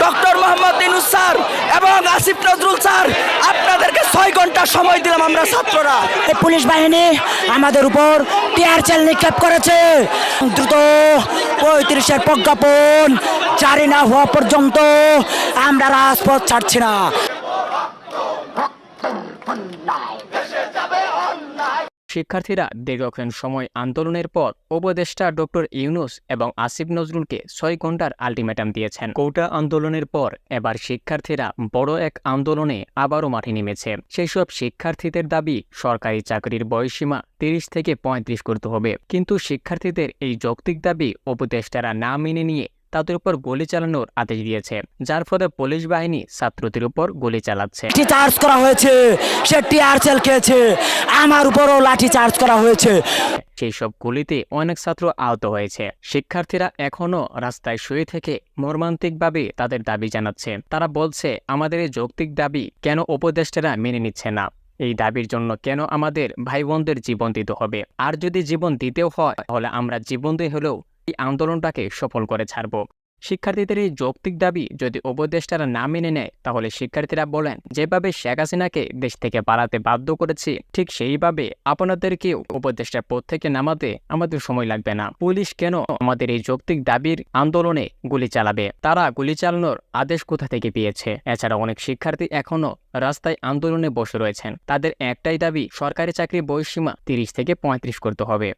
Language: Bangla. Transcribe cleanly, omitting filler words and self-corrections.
ডক্টর মোহাম্মদ ইউনূস স্যার এবং আসিফ নজরুল স্যার, আপনাদেরকে 6 ঘন্টা সময় দিলাম আমরা ছাত্ররা। এই পুলিশ বাহিনী আমাদের উপর টিয়ার সেল নিক্ষেপ করেছে। দ্রুত 35-এর প্রজ্ঞাপন জারি না হওয়া পর্যন্ত আমরা রাজপথ ছাড়ছি না। শিক্ষার্থীরা দীর্ঘক্ষণ সময় আন্দোলনের পর উপদেষ্টা ডক্টর ইউনূস এবং আসিফ নজরুলকে 6 ঘন্টার আলটিমেটাম দিয়েছেন। কোটা আন্দোলনের পর এবার শিক্ষার্থীরা বড় এক আন্দোলনে আবারও মাঠে নেমেছে। সেই সব শিক্ষার্থীদের দাবি সরকারি চাকরির বয়সসীমা 30 থেকে 35 করতে হবে। কিন্তু শিক্ষার্থীদের এই যৌক্তিক দাবি উপদেষ্টারা না মেনে নিয়ে তাদের উপর গুলি চালানোর আদেশ দিয়েছে, যার ফলে পুলিশ বাহিনী ছাত্রদের উপর গুলি চালাচ্ছে। লাঠি চার্জ করা হয়েছে, সে টিয়ার সেল খেয়েছে, আমার উপরও লাঠি চার্জ করা হয়েছে। সেই সব গুলিতে অনেক ছাত্র আহত হয়েছে। শিক্ষার্থীরা এখনও রাস্তায় শুয়ে থেকে মর্মান্তিকভাবে তাদের দাবি জানাচ্ছে। তারা বলছে, আমাদের এই যৌক্তিক দাবি কেন উপদেষ্টারা মেনে নিচ্ছে না? এই দাবির জন্য কেন আমাদের ভাই বোনদের জীবন দিতে হবে? আর যদি জীবন দিতেও হয় তাহলে আমরা জীবন দিয়ে হলেও এই আন্দোলনটাকে সফল করে ছাড়ব। শিক্ষার্থীদের এই যৌক্তিক দাবি যদি উপদেষ্টারা না মেনে নেয় তাহলে শিক্ষার্থীরা বলেন, যেভাবে শেখ হাসিনাকে দেশ থেকে পালাতে বাধ্য করেছি ঠিক সেইভাবে আপনাদেরকেও উপদেষ্টার পদ থেকে নামাতে আমাদের সময় লাগবে না। পুলিশ কেন আমাদের এই যৌক্তিক দাবির আন্দোলনে গুলি চালাবে? তারা গুলি চালানোর আদেশ কোথা থেকে পেয়েছে? এছাড়া অনেক শিক্ষার্থী এখনো রাস্তায় আন্দোলনে বসে রয়েছেন। তাদের একটাই দাবি, সরকারি চাকরি বয়সসীমা 30 থেকে 35 করতে হবে।